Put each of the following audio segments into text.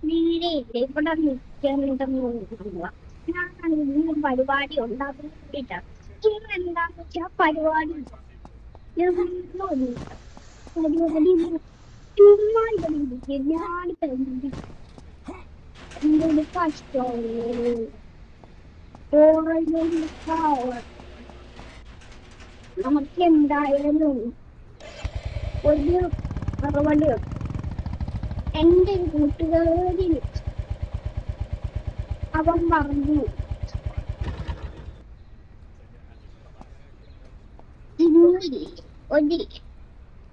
നേരെ ഇവിടെ നിൽക്കുന്നുണ്ടെന്ന് ഞാനാണെങ്കിൽ പരിപാടി ഉണ്ടാക്കാൻ വേണ്ടിട്ടാ. ഇന്ന് എന്താന്ന് വെച്ചാ പരിപാടി ഒന്നുമില്ല. പരിപാടി ചുമ്മാ ഇവിടെ ഇരിക്കും. ഞാൻ തന്നെ എന്തൊരു കഷ്ടമാണ്. നമുക്ക് എന്തായാലും ഒരു മറുപടി എന്റെ കൂട്ടുകാരിൽ അവൻ പറഞ്ഞു, ഇന്നില്ലേ ഒരു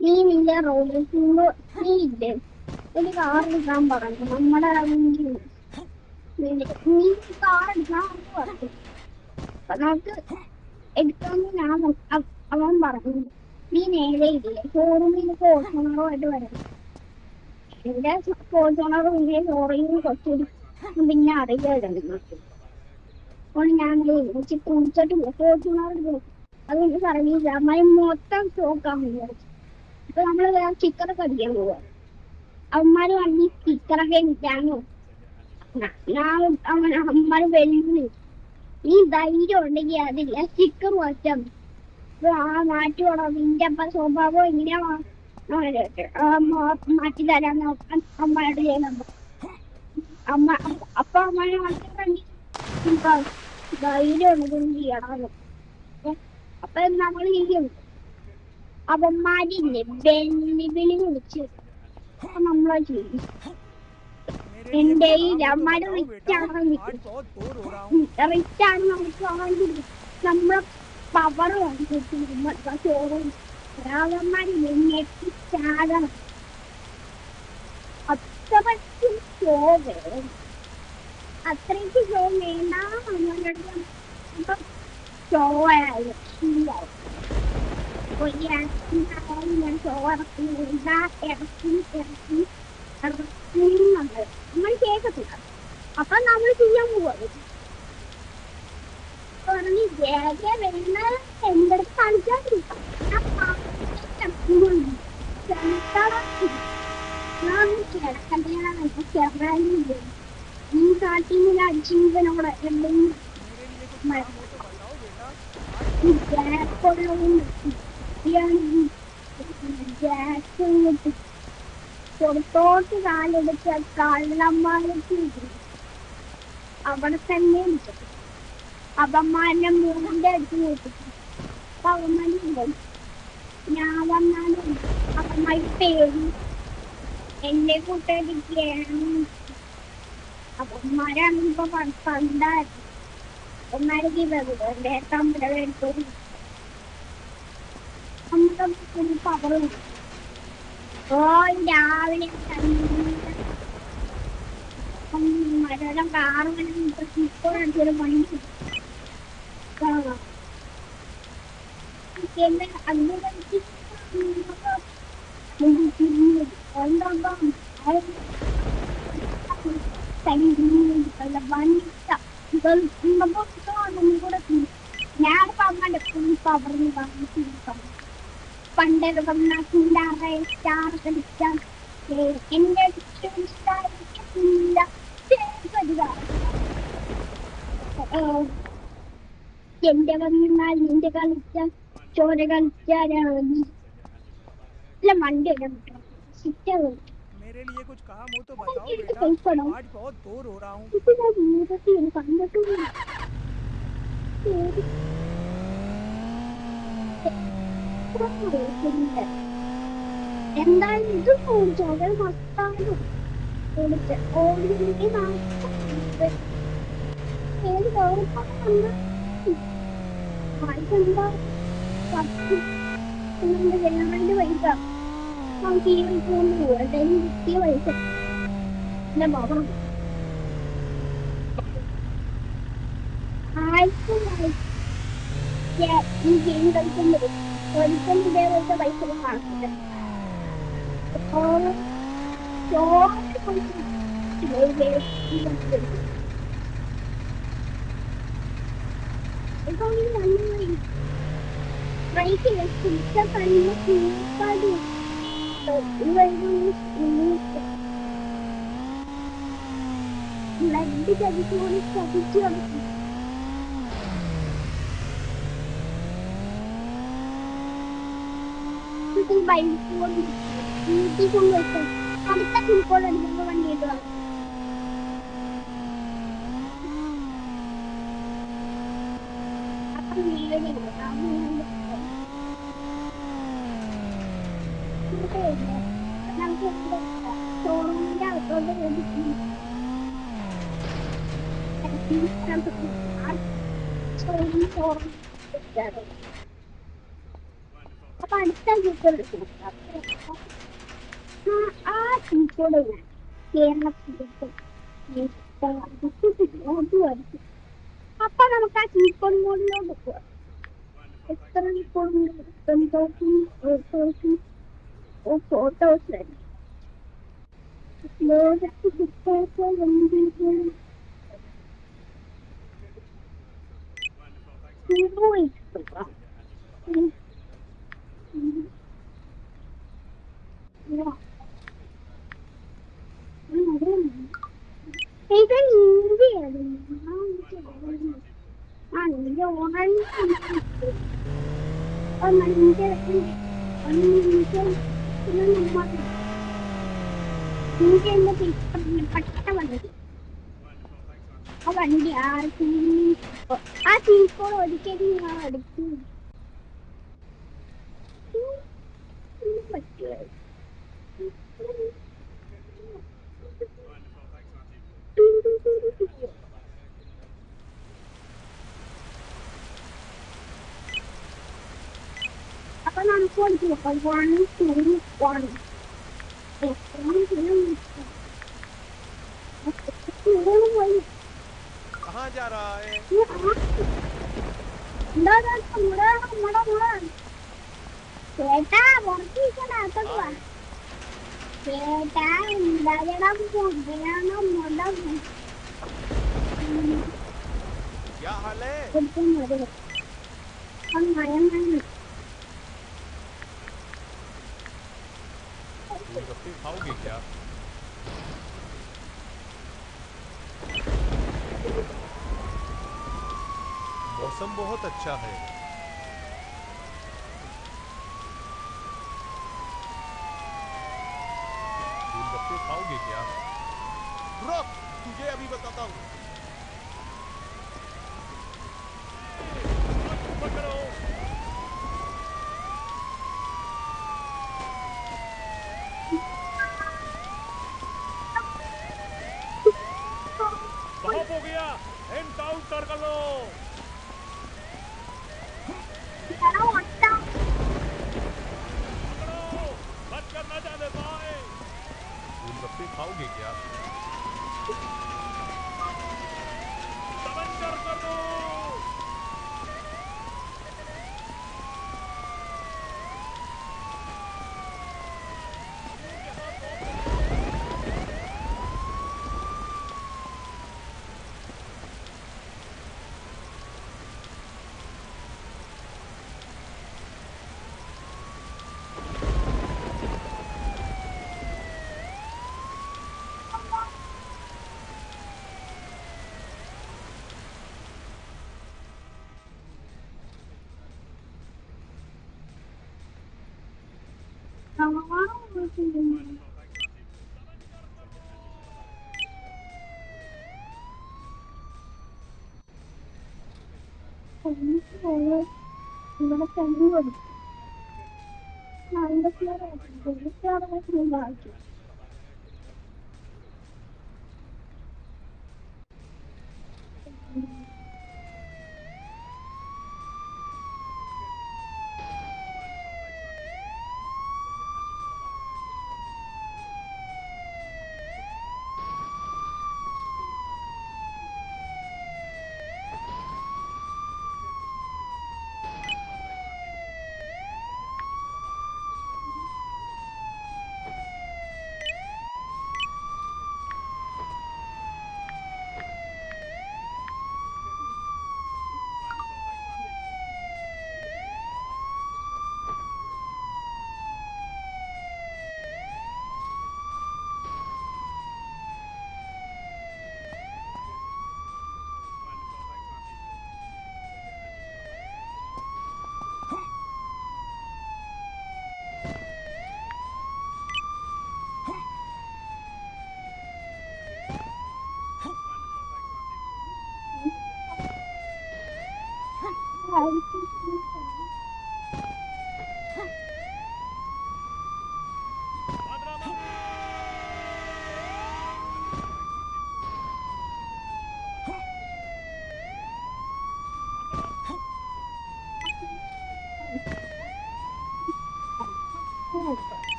നീ നിന്റെ റോഡിൽ നീ ഇല്ലേ ഒരു കാർ എടുക്കാൻ പറഞ്ഞു. നമ്മുടെ ആണെങ്കിൽ നീ കാർ എടുക്കാൻ പറഞ്ഞു. അപ്പൊ നമുക്ക് എടുക്കാന്ന് അവൻ പറഞ്ഞു. നീ നേരെ ഇല്ലേ ഷോറൂമിൽ ഫോർച്യൂണറുമായിട്ട് വരണം. എന്റെ ഫോർച്യൂണറും ഇല്ലേ ഷോറൂമിൽ കുറച്ചുകൂടി പിന്നെ അറിയായിരുന്നു. അപ്പോൾ ഞാൻ കുടിച്ചിട്ടില്ല ഫോർച്യൂണർ അതൊന്നും പറഞ്ഞില്ല. അമ്മായി മൊത്തം സ്റ്റോക്കാൻ വിചാരിച്ചു. അപ്പൊ നമ്മള് വേറെ സ്റ്റിക്കറൊക്കെ അടിക്കാൻ പോവാ. അവന്മാര് വണ്ടി സ്റ്റിക്കറൊക്കെ ഇട്ടാണോ അമ്മമാര് വെള്ളി ഈ ധൈര്യം ഉണ്ടെങ്കിൽ അതില്ല സ്റ്റിക്കർ മാറ്റാം. മാറ്റുവാണോ നിന്റെ അപ്പ സ്വഭാവം എങ്ങനെയാ മാറ്റി തരാന്ന് അമ്മയോട് ചെയ്യണം. അപ്പൊ അമ്മയെ വണ്ടി ധൈര്യം ഉണ്ടെങ്കിൽ ചെയ്യണം. അപ്പൊ നമ്മൾ ചെയ്യും. അവന്മാരില്ലേ വെല്ലുവിളി വിളിച്ച് നമ്മളെ ചെയ്യും. എന്റെ ഈ അമ്മമാര് റിച്ചാണ് നമുക്ക് നമ്മളെ പവർ ചോറും രാജന്മാരില്ലേ ഞെട്ടിച്ചാകണം. അത്രയ്ക്കും ഷോ വേണം. അത്രയ്ക്ക് ഷോ വേണ്ട ഷോ ആയാലും ശീലാവും. ഞാൻ ഷോ ഇറക്കി നമ്മൾ കേൾക്കത്തില്ല. അപ്പൊ നമ്മൾ ചെയ്യാൻ പോവാത് പറഞ്ഞ് ജേജ വേണ്ട എന്റെ അടുത്ത് കളിക്കാൻ കിടക്കണ്ടേ ഈ കാട്ടിൽ അജീവനോടെ എന്തെങ്കിലും പുറത്തോട്ട് കാലെടുത്ത കള്ളന്മാർക്ക് അവിടെ തന്നെ അവന്മാരുടെ മൂന്നിന്റെ അടുത്ത് നോക്കിട്ടു. അപ്പൊ അവന്മാരുണ്ടോ ഞാൻ വന്നാലും അവന്മാർ പേര് എന്റെ കൂട്ടുകാരിക്കാണ്. അവന്മാരാണ് ഇപ്പൊ പണ്ടായിരുന്നു. അവന്മാരൊക്കെ എന്റെ തമ്മിലെ എടുത്തു നമുക്ക് പവർ രാവിലെ മരം കാറുകളും ഇപ്പോഴൊരു പണി ഞാൻ അമ്മന്റെ ഫുൾ പവറിന് പണ്ടൊക്കെ സ്റ്റാർ കളിക്കാൻ എന്റെ എന്റെ വന്നാൽ നിന്റെ കളിച്ച ചോര കളിച്ചാലാണ് വണ്ടി मेरे लिए कुछ काम हो तो बताओ बेटा, आज बहुत बोर हो रहा हूँ. എന്തായാലും ഇത് ചോര മസ്താനും ഏത് ഗവൺമെന്റ് പൈസ നമുക്ക് ഈ പോകുന്നു എന്തായാലും കിട്ടിയ പൈസ എന്റെ ബാബാ ആർക്കും ഈ ഗെയിം കളിക്കുന്നത് ഒരിക്കലും ഇതേപോലത്തെ പൈസ കാണില്ല. ബ്ലഡ് ചതിച്ചുകൊണ്ട് ചതിച്ചു കിടക്കും. ബൈക്ക് കൊണ്ട് വീട്ടിൽ കൊണ്ടുവയ്ക്കും. അടുത്ത ചുരുക്കോട് എടുക്കുമ്പോൾ വണ്ടി ഇടുക. അപ്പം വീടില്ല ആ വീടിന്റെ നമുക്ക് ഷോറൂമിന്റെ അകത്തോട്ട് ഷോറൂം അപ്പൊ അടുത്ത ചുരുക്കോട് ആ ചുരുക്കോട് കേരളത്തിൽ അപ്പൊ നമുക്ക് ആ ചീക്കോട് മോഡിലോട്ട് പോവാം. എത്ര ഫോട്ടോസ് ഇത് ഇന്ത്യയാണ്. ആ ഇന്ത്യ ഓറഞ്ച് ഇന്ത്യന്റെ പട്ട വന്നത് ആ വണ്ടി ആ തീക്കോട് ഒരിക്കലും ഞാൻ എടുത്തു പറ്റുക. അപ്പൊ നമുക്ക് കൊടുത്തു 1 2 1 कहाँ जा रहा है? ചേട്ടാ പുറത്തിരിക്കണ്ട അകത്തോട്ട് വാ. ചേട്ടാ ഉണ്ടാകണം മുടണം മുടം क्या हाल है? गोलगप्पे खाओगे क्या? मौसम बहुत अच्छा है। गोलगप्पे खाओगे क्या? रुक, तुझे अभी बताता हूँ। पकड़ो। बहुत हो गया, एनकाउंटर कर लो। पकड़ो, बचकर न जाने पाए। गोलगप्पे खाओगे क्या? सरेंडर कर दो। ഇവിടെ തന്നെ കൊടുക്കും. നല്ല ബാക്കി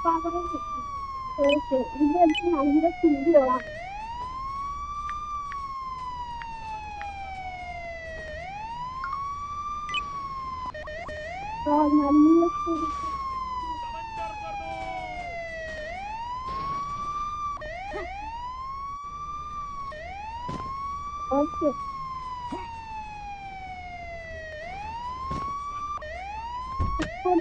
പവർ കിട്ടി. ഓക്കെ ഇത് വെച്ച് നല്ല സ്പീഡിലാണ്. നല്ല സ്പീഡ്. ഓക്കെ ഇപ്പോൾ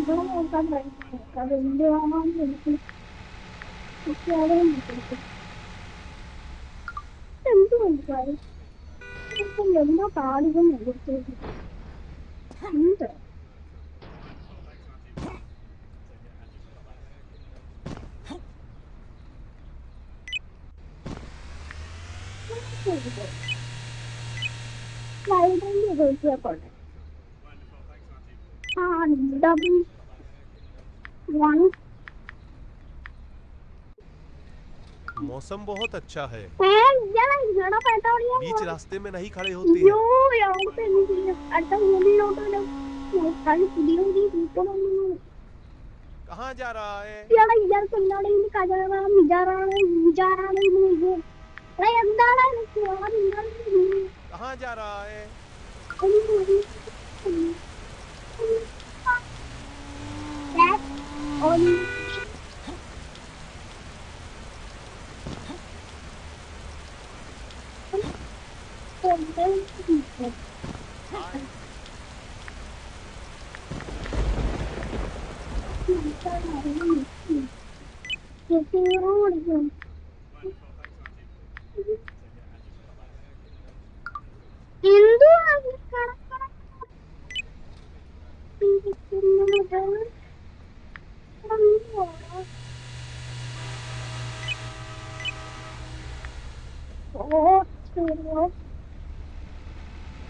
ഇവിടെ നോക്കാൻ അത് എന്തുവാണെന്ന് എനിക്ക് എന്ത് മനസ്സിലായി എന്താ കാണികൾ എന്ത് സ്ലൈഡിന്റെ ഉപയോഗിച്ചോട്ടെ ആ ഡബിൾ 1 मौसम बहुत अच्छा है, जरा पेट्रोलियम बीच रास्ते में नहीं खड़े होते हैं। यहाँ पे अच्छा मुझे कल पुदियोगी വീട്ടിലൊന്നും कहाँ जा रहा है? എടാ ഇയാൾക്ക് എന്താണ് ഇനി കഥകളാണ് വിചാരാണ് ഇത് എടാ എന്താണ് कहाँ जा रहा है?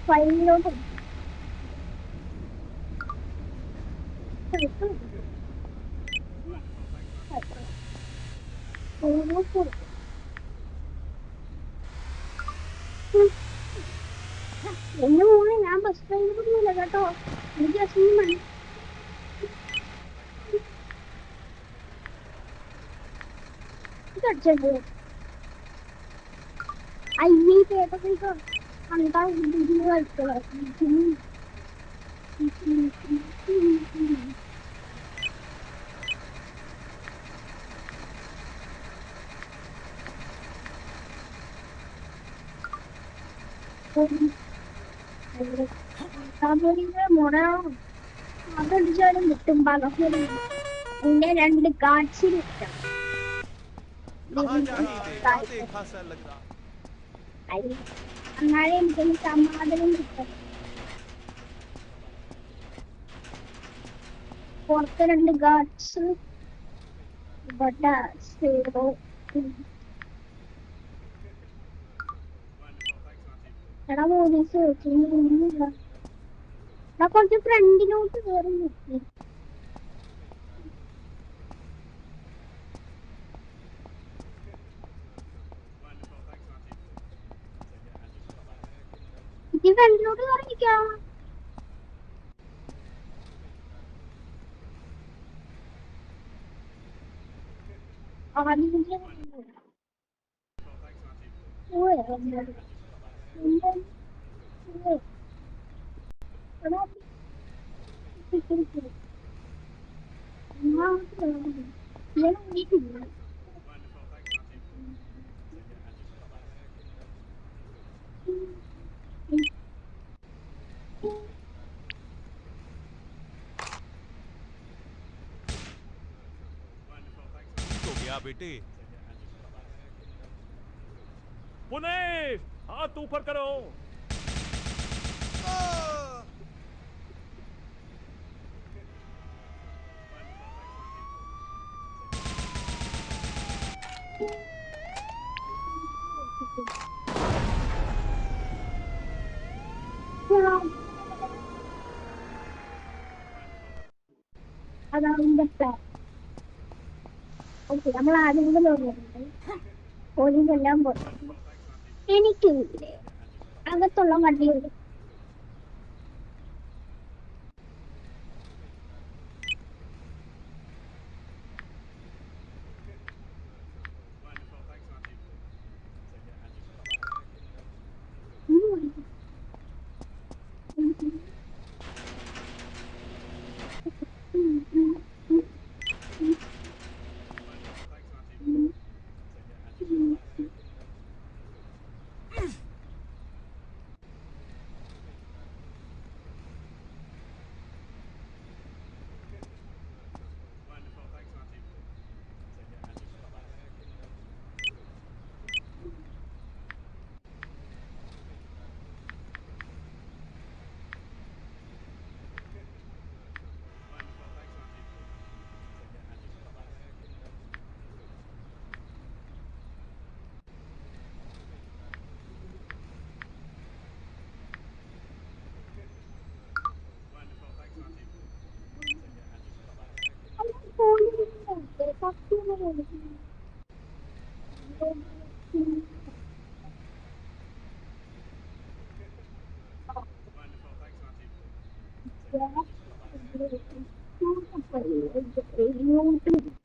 ഫൈനലോട്ട് എന്റെ മോനെ ഞാൻ ബസ് ഡ്രൈവറൊന്നുമില്ല കേട്ടോ എനിക്ക് അസുഖമാണ് അടിച്ചോ അയ്യേ പേപ്പറിലേക്ക് കണ്ടാ കളിച്ചോളാം മുറ അതടിച്ചാലും കിട്ടും പകലും എന്റെ 2 കാച്ചിൽ കിട്ടും कहाँ जा रही थी? क्या देखा सा लग रहा? എന്നാലേ എനിക്കൊന്ന് സമാധാനം കിട്ടും പുറത്ത് 2 ഗാർഡ്സ് ഇവിടെ 0 എടാ പോലീസ് എടാ കുറച്ച് ഫ്രണ്ടിലോട്ട് കയറി നോക്കി ഇത് ഫ്രണ്ടിലോട്ട് കയറി നിൽക്കാം ആദ്യം तो गया बेटे पुनेश हाथ ऊपर करो അതാണ് പ്ലാൻ ഓക്കെ നമ്മൾ ആദ്യം കൂടെ നോക്കിയിട്ടുണ്ട് പോലീസ് എല്ലാം പോയി എനിക്കില്ലേ അകത്തുള്ള വണ്ടിയുണ്ട് പോലീസ്